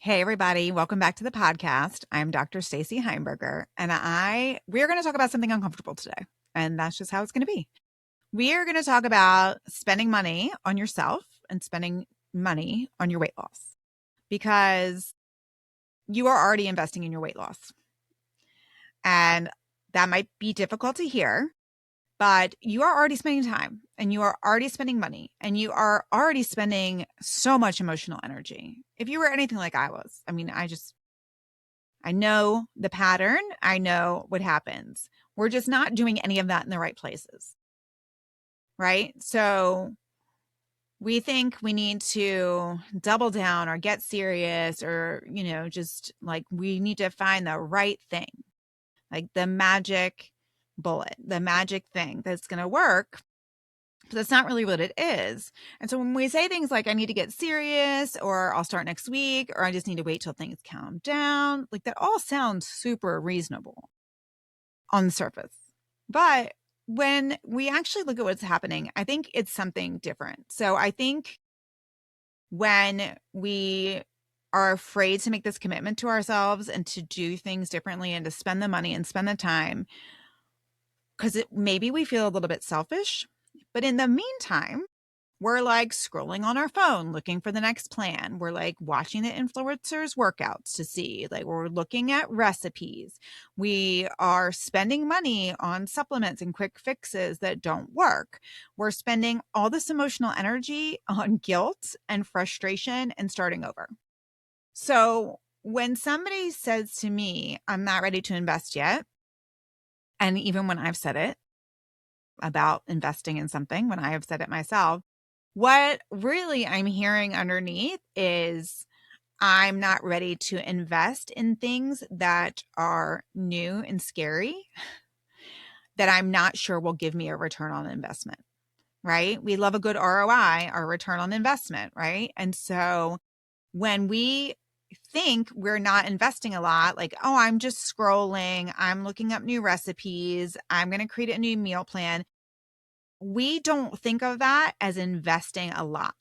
Hey everybody, welcome back to the podcast. I'm Dr. Stacy Heimberger, and we're going to talk about something uncomfortable today. And that's just how it's going to be. We are going to talk about spending money on yourself and spending money on your weight loss because you are already investing in your weight loss. And that might be difficult to hear, but you are already spending time and you are already spending money and you are already spending so much emotional energy. If you were anything like I was, I know the pattern. I know what happens. We're just not doing any of that in the right places. Right. So we think we need to double down or get serious or, just like we need to find the right thing, like the magic bullet, the magic thing that's going to work. But that's not really what it is. And so when we say things like, I need to get serious, or I'll start next week, or I just need to wait till things calm down, like that all sounds super reasonable on the surface. But when we actually look at what's happening, I think it's something different. So I think when we are afraid to make this commitment to ourselves and to do things differently and to spend the money and spend the time, because maybe we feel a little bit selfish. But in the meantime, we're like scrolling on our phone looking for the next plan. We're like watching the influencers' workouts to see, like, we're looking at recipes. We are spending money on supplements and quick fixes that don't work. We're spending all this emotional energy on guilt and frustration and starting over. So when somebody says to me, I'm not ready to invest yet, and even when I've said it about investing in something, when I have said it myself, what really I'm hearing underneath is I'm not ready to invest in things that are new and scary, that I'm not sure will give me a return on investment, right? We love a good ROI, our return on investment, right? And so when we think we're not investing a lot, like, oh, I'm just scrolling, I'm looking up new recipes, I'm going to create a new meal plan, we don't think of that as investing a lot,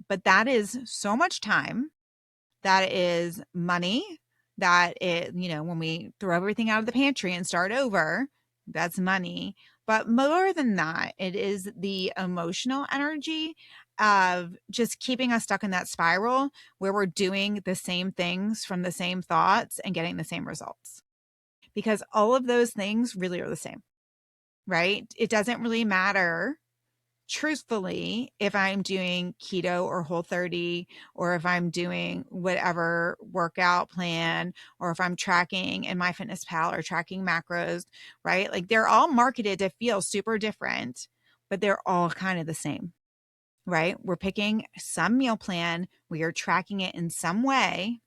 but that is so much time. That is money. That is, when we throw everything out of the pantry and start over, that's money. But more than that, it is the emotional energy of just keeping us stuck in that spiral where we're doing the same things from the same thoughts and getting the same results. Because all of those things really are the same, right? It doesn't really matter, truthfully, if I'm doing keto or Whole30, or if I'm doing whatever workout plan, or if I'm tracking in MyFitnessPal or tracking macros, right? Like they're all marketed to feel super different, but they're all kind of the same, right? We're picking some meal plan, we are tracking it in some way,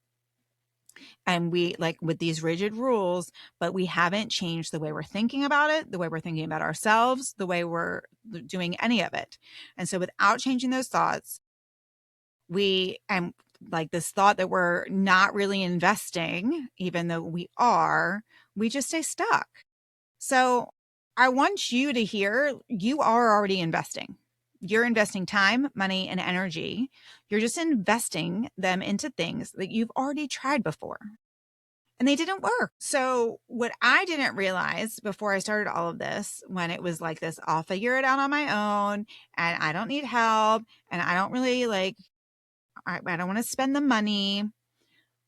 and we like with these rigid rules, but we haven't changed the way we're thinking about it, the way we're thinking about ourselves, the way we're doing any of it. And so without changing those thoughts, we and like this thought that we're not really investing, even though we just stay stuck. So I want you to hear you are already investing. You're investing time, money, and energy. You're just investing them into things that you've already tried before and they didn't work. So what I didn't realize before I started all of this, when it was like this, I'll figure it out on my own and I don't need help and I don't really I don't want to spend the money.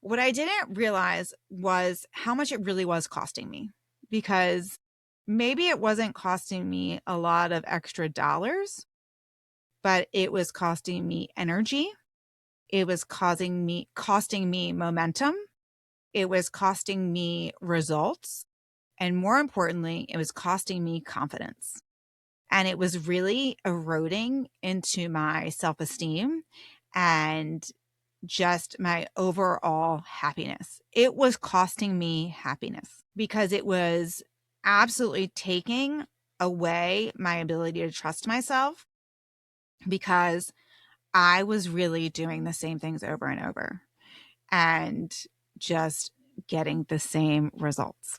What I didn't realize was how much it really was costing me, because maybe it wasn't costing me a lot of extra dollars, but it was costing me energy. It was costing me momentum. It was costing me results. And more importantly, it was costing me confidence. And it was really eroding into my self-esteem and just my overall happiness. It was costing me happiness because it was absolutely taking away my ability to trust myself, because I was really doing the same things over and over and just getting the same results.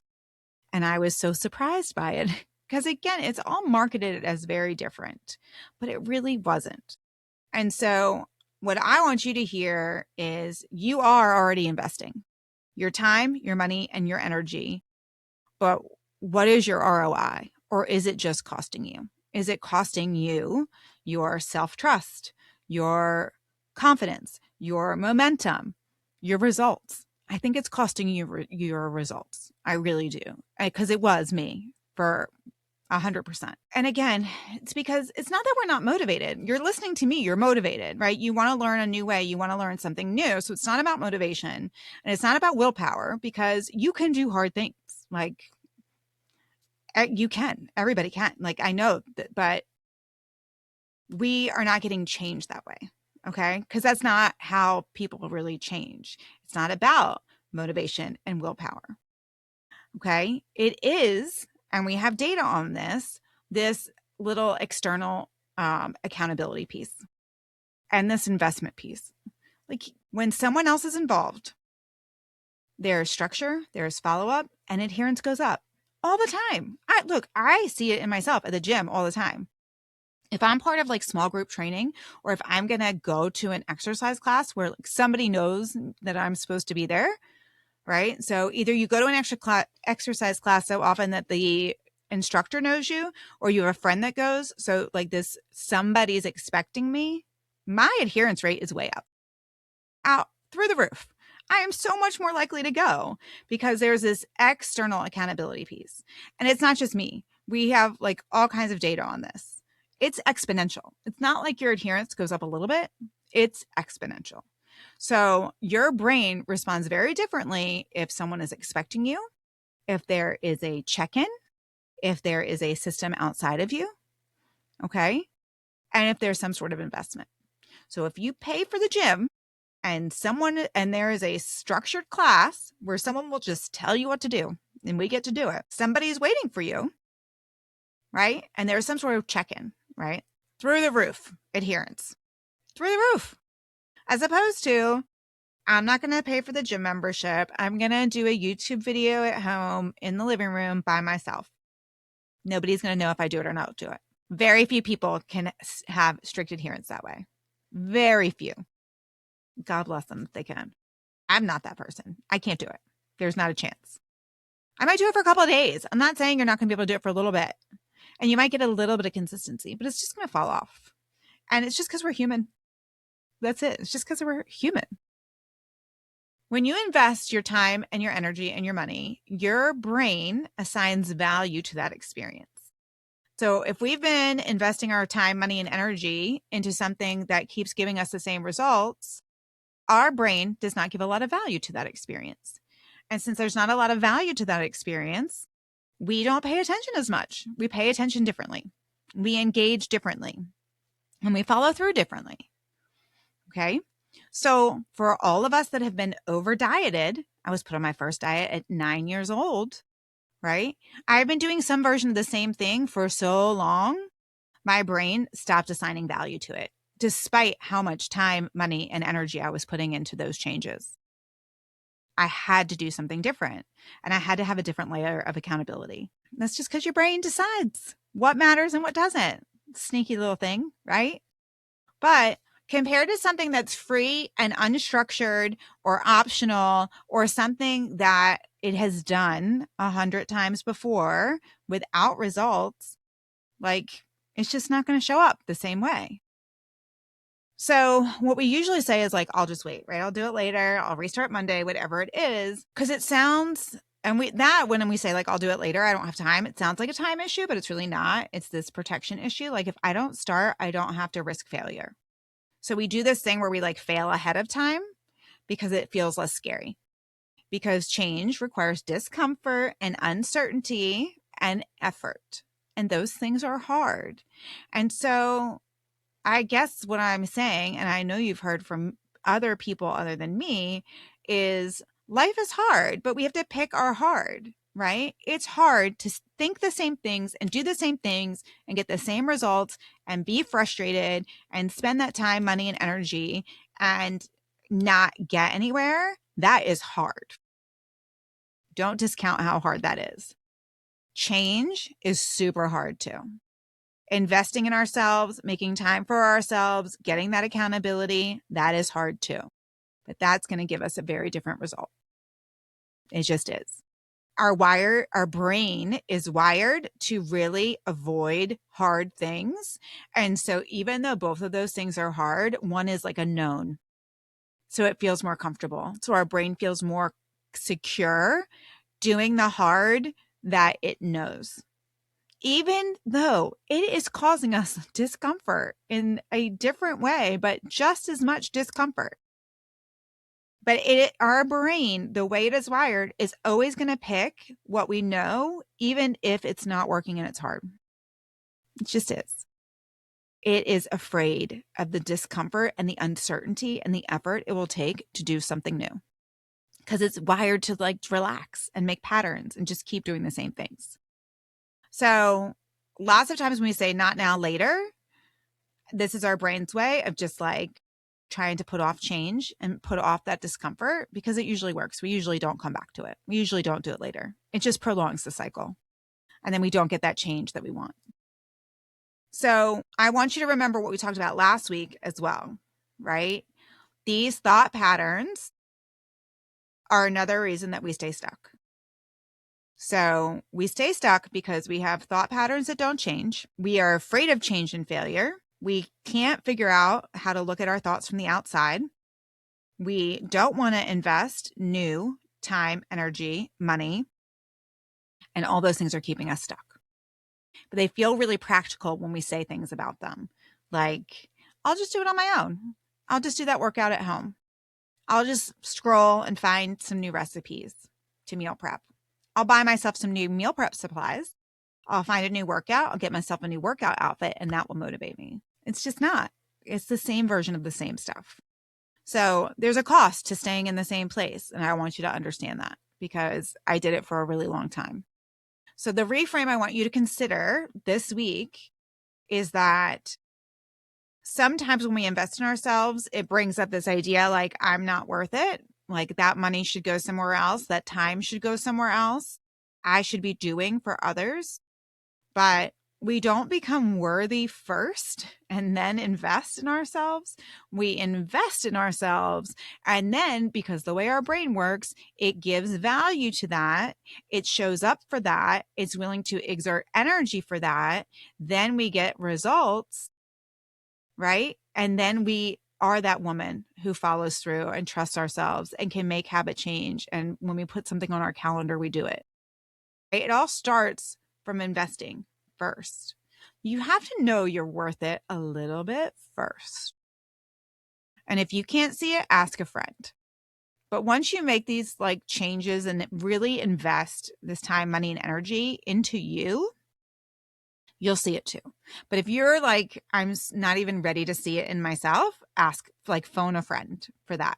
And I was so surprised by it because, again, it's all marketed as very different, but it really wasn't. And so what I want you to hear is you are already investing your time, your money, and your energy. But what is your ROI? Or is it just costing you? Is it costing you your self-trust, your confidence, your momentum, your results? I think it's costing you your results. I really do. Because it was me for 100%. And again, it's because it's not that we're not motivated. You're listening to me, you're motivated, right? You want to learn a new way, you want to learn something new. So it's not about motivation and it's not about willpower, because you can do hard things. Like you can, everybody can. Like I know that, but we are not getting changed that way. Okay. Because that's not how people really change. It's not about motivation and willpower. Okay. It is, and we have data on this little external accountability piece and this investment piece. Like when someone else is involved, there's structure, there's follow-up, and adherence goes up all the time. I see it in myself at the gym all the time. If I'm part of like small group training, or if I'm going to go to an exercise class where like somebody knows that I'm supposed to be there, right? So either you go to an exercise class so often that the instructor knows you, or you have a friend that goes. So like this, somebody's expecting me. My adherence rate is way up, out through the roof. I am so much more likely to go because there's this external accountability piece. And it's not just me. We have like all kinds of data on this. It's exponential. It's not like your adherence goes up a little bit. It's exponential. So your brain responds very differently if someone is expecting you, if there is a check-in, if there is a system outside of you, okay? And if there's some sort of investment. So if you pay for the gym and there is a structured class where someone will just tell you what to do and we get to do it, somebody's waiting for you, right? And there's some sort of check-in, right? Through the roof adherence, through the roof. As opposed to, I'm not going to pay for the gym membership. I'm going to do a YouTube video at home in the living room by myself. Nobody's going to know if I do it or not do it. Very few people can have strict adherence that way. Very few. God bless them if they can. I'm not that person. I can't do it. There's not a chance. I might do it for a couple of days. I'm not saying you're not going to be able to do it for a little bit. And you might get a little bit of consistency, but it's just going to fall off. And it's just because we're human. That's it. It's just because we're human. When you invest your time and your energy and your money, your brain assigns value to that experience. So if we've been investing our time, money, and energy into something that keeps giving us the same results, our brain does not give a lot of value to that experience. And since there's not a lot of value to that experience, we don't pay attention as much. We pay attention differently. We engage differently. And we follow through differently. Okay? So for all of us that have been over dieted, I was put on my first diet at 9 years old, right? I've been doing some version of the same thing for so long, my brain stopped assigning value to it, despite how much time, money, and energy I was putting into those changes. I had to do something different, and I had to have a different layer of accountability. That's just because your brain decides what matters and what doesn't. Sneaky little thing, right? But compared to something that's free and unstructured or optional, or something that it has done 100 times before without results, like it's just not going to show up the same way. So what we usually say is like, I'll just wait, right? I'll do it later. I'll restart Monday, whatever it is. Because it sounds, and when we say like, I'll do it later, I don't have time. It sounds like a time issue, but it's really not. It's this protection issue. Like if I don't start, I don't have to risk failure. So we do this thing where we like fail ahead of time because it feels less scary. Because change requires discomfort and uncertainty and effort. And those things are hard. And so I guess what I'm saying, and I know you've heard from other people other than me, is life is hard, but we have to pick our hard, right? It's hard to think the same things and do the same things and get the same results and be frustrated and spend that time, money, and energy and not get anywhere. That is hard. Don't discount how hard that is. Change is super hard too. Investing in ourselves, making time for ourselves, getting that accountability, that is hard too. But that's going to give us a very different result. It just is. Our brain is wired to really avoid hard things. And so even though both of those things are hard, one is like a known. So it feels more comfortable. So our brain feels more secure doing the hard that it knows, even though it is causing us discomfort in a different way, but just as much discomfort. But our brain, the way it is wired, is always going to pick what we know, even if it's not working and it's hard. It just is. It is afraid of the discomfort and the uncertainty and the effort it will take to do something new, because it's wired to like relax and make patterns and just keep doing the same things. So lots of times when we say not now, later, this is our brain's way of just like trying to put off change and put off that discomfort, because it usually works. We usually don't come back to it. We usually don't do it later. It just prolongs the cycle. And then we don't get that change that we want. So I want you to remember what we talked about last week as well, right? These thought patterns are another reason that we stay stuck. So we stay stuck because we have thought patterns that don't change. We are afraid of change and failure. We can't figure out how to look at our thoughts from the outside. We don't want to invest new time, energy, money, and all those things are keeping us stuck. But they feel really practical when we say things about them. Like, I'll just do it on my own. I'll just do that workout at home. I'll just scroll and find some new recipes to meal prep. I'll buy myself some new meal prep supplies. I'll find a new workout. I'll get myself a new workout outfit, and that will motivate me. It's just not. It's the same version of the same stuff. So there's a cost to staying in the same place. And I want you to understand that, because I did it for a really long time. So the reframe I want you to consider this week is that sometimes when we invest in ourselves, it brings up this idea like, I'm not worth it. Like that money should go somewhere else. That time should go somewhere else. I should be doing for others. But we don't become worthy first and then invest in ourselves. We invest in ourselves. And then, because the way our brain works, it gives value to that. It shows up for that. It's willing to exert energy for that. Then we get results, right? And then we are that woman who follows through and trusts ourselves and can make habit change. And when we put something on our calendar, we do it. Right? It all starts from investing first. You have to know you're worth it a little bit first. And if you can't see it, ask a friend. But once you make these like changes and really invest this time, money, and energy into you, you'll see it too. But if you're like, I'm not even ready to see it in myself, phone a friend for that.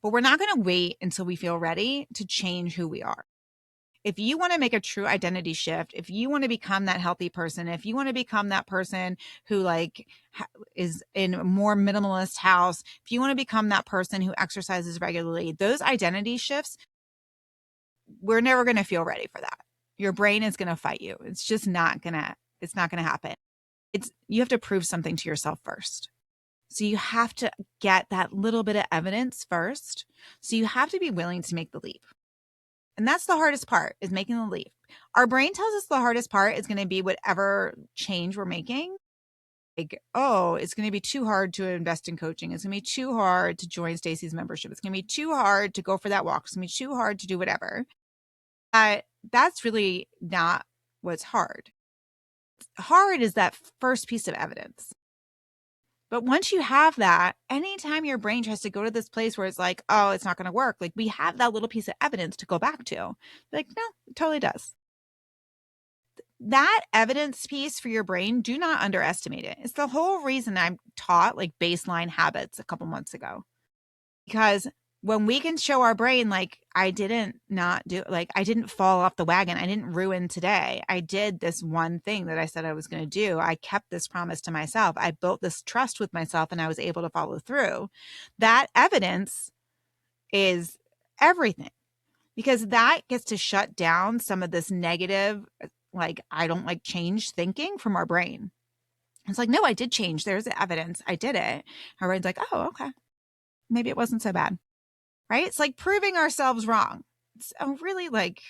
But we're not going to wait until we feel ready to change who we are. If you want to make a true identity shift, if you want to become that healthy person, if you want to become that person who like is in a more minimalist house, if you want to become that person who exercises regularly, those identity shifts, we're never going to feel ready for that. Your brain is going to fight you. It's just not going to happen. You have to prove something to yourself first. So you have to get that little bit of evidence first. So you have to be willing to make the leap. And that's the hardest part, is making the leap. Our brain tells us the hardest part is going to be whatever change we're making. Like, oh, it's going to be too hard to invest in coaching. It's going to be too hard to join Stacy's membership. It's going to be too hard to go for that walk. It's going to be too hard to do whatever. That's really not what's hard. Hard is that first piece of evidence. But once you have that, anytime your brain tries to go to this place where it's like, oh, it's not going to work, like we have that little piece of evidence to go back to. Like, no, it totally does. That evidence piece for your brain, do not underestimate it. It's the whole reason I taught like baseline habits a couple months ago. Because when we can show our brain, like, I didn't fall off the wagon. I didn't ruin today. I did this one thing that I said I was going to do. I kept this promise to myself. I built this trust with myself and I was able to follow through. That evidence is everything, because that gets to shut down some of this negative, like, I don't like change thinking from our brain. It's like, no, I did change. There's the evidence. I did it. Our brain's like, oh, okay. Maybe it wasn't so bad. Right? It's like proving ourselves wrong. It's a really like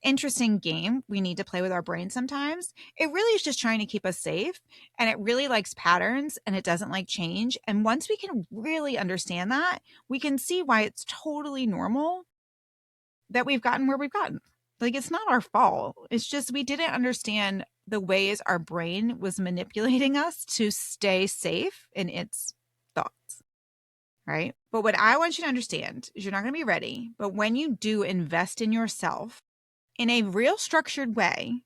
interesting game we need to play with our brain sometimes. It really is just trying to keep us safe, and it really likes patterns and it doesn't like change. And once we can really understand that, we can see why it's totally normal that we've gotten where we've gotten. Like, it's not our fault. It's just we didn't understand the ways our brain was manipulating us to stay safe in its thoughts. Right? But what I want you to understand is you're not going to be ready. But when you do invest in yourself in a real structured way,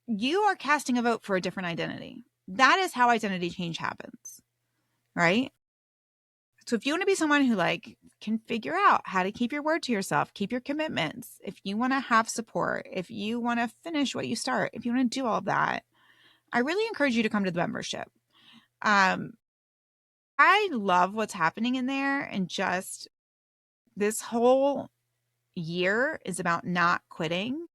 you are casting a vote for a different identity. That is how identity change happens. Right? So if you want to be someone who like can figure out how to keep your word to yourself, keep your commitments, if you want to have support, if you want to finish what you start, if you want to do all of that, I really encourage you to come to the membership. I love what's happening in there, and just this whole year is about not quitting.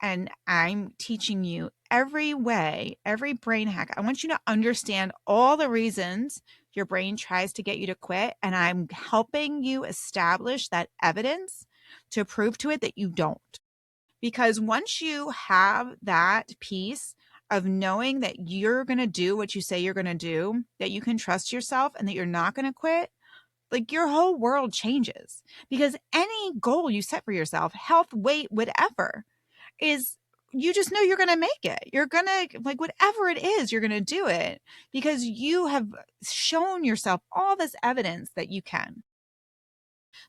And I'm teaching you every way, every brain hack. I want you to understand all the reasons your brain tries to get you to quit. And I'm helping you establish that evidence to prove to it that you don't. Because once you have that piece of knowing that you're going to do what you say you're going to do, that you can trust yourself and that you're not going to quit, like your whole world changes. Because any goal you set for yourself, health, weight, whatever, is you just know you're going to make it. You're going to, like, whatever it is, you're going to do it because you have shown yourself all this evidence that you can.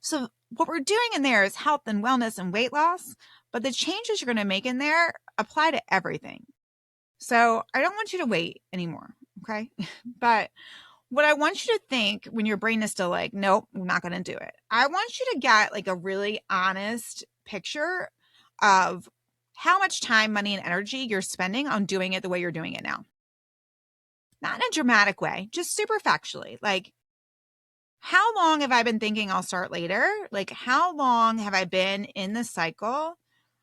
So what we're doing in there is health and wellness and weight loss, but the changes you're going to make in there apply to everything. So I don't want you to wait anymore. Okay. But what I want you to think when your brain is still like, nope, I'm not going to do it. I want you to get like a really honest picture of how much time, money, and energy you're spending on doing it the way you're doing it now. Not in a dramatic way, just super factually. Like, how long have I been thinking I'll start later? Like, how long have I been in this cycle?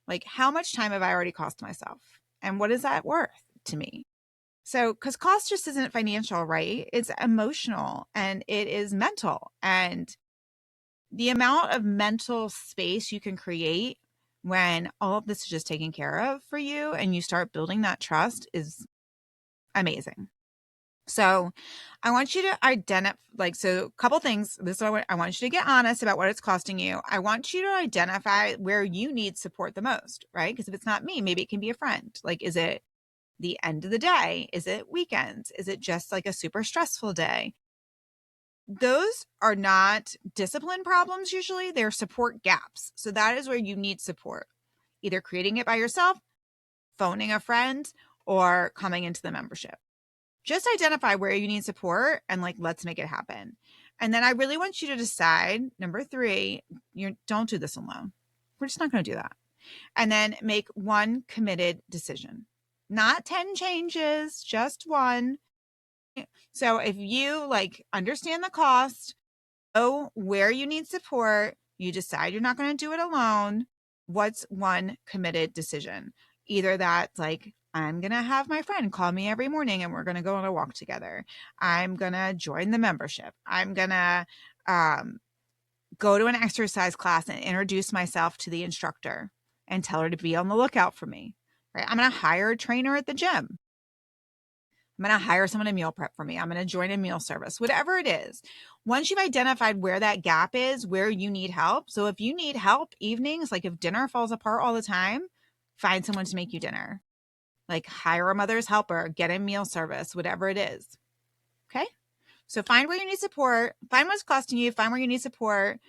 Like, how much time have I already cost myself? And what is that worth to me? So, because cost just isn't financial, right? It's emotional and it is mental. And the amount of mental space you can create when all of this is just taken care of for you and you start building that trust is amazing. So I want you to identify, like, so a couple things. This is what I want you to get honest about what it's costing you. I want you to identify where you need support the most, right? Because if it's not me, maybe it can be a friend. Like, is it the end of the day? Is it weekends? Is it just like a super stressful day? Those are not discipline problems usually. They're support gaps. So that is where you need support, either creating it by yourself, phoning a friend, or coming into the membership. Just identify where you need support and like, let's make it happen. And then I really want you to decide, number 3, you don't do this alone. We're just not going to do that. And then make one committed decision, not 10 changes, just one. So if you like understand the cost, know where you need support, you decide you're not going to do it alone, what's one committed decision? Either that's like, I'm going to have my friend call me every morning and we're going to go on a walk together. I'm going to join the membership. I'm going to go to an exercise class and introduce myself to the instructor and tell her to be on the lookout for me. Right? I'm going to hire a trainer at the gym. I'm going to hire someone to meal prep for me. I'm going to join a meal service, whatever it is. Once you've identified where that gap is, where you need help. So if you need help evenings, like if dinner falls apart all the time, find someone to make you dinner. Like hire a mother's helper, get a meal service, whatever it is. Okay. So find where you need support, find what's costing you, find where you need support.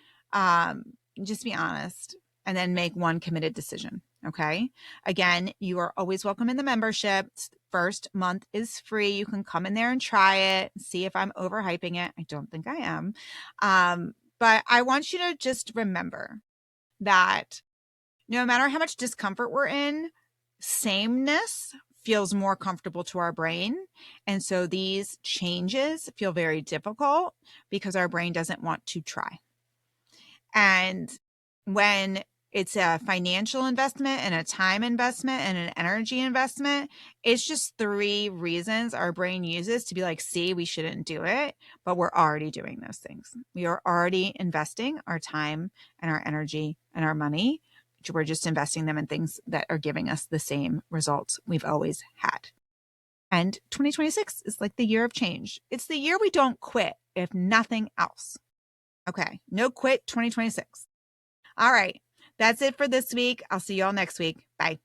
Just be honest and then make one committed decision. Okay. Again, you are always welcome in the membership. First month is free. You can come in there and try it, see if I'm overhyping it. I don't think I am. But I want you to just remember that no matter how much discomfort we're in, sameness feels more comfortable to our brain. And so these changes feel very difficult because our brain doesn't want to try. And when It's a financial investment and a time investment and an energy investment. It's just 3 reasons our brain uses to be like, see, we shouldn't do it, but we're already doing those things. We are already investing our time and our energy and our money. We're just investing them in things that are giving us the same results we've always had. And 2026 is like the year of change. It's the year we don't quit, if nothing else. Okay, no quit 2026. All right, that's it for this week. I'll see you all next week. Bye.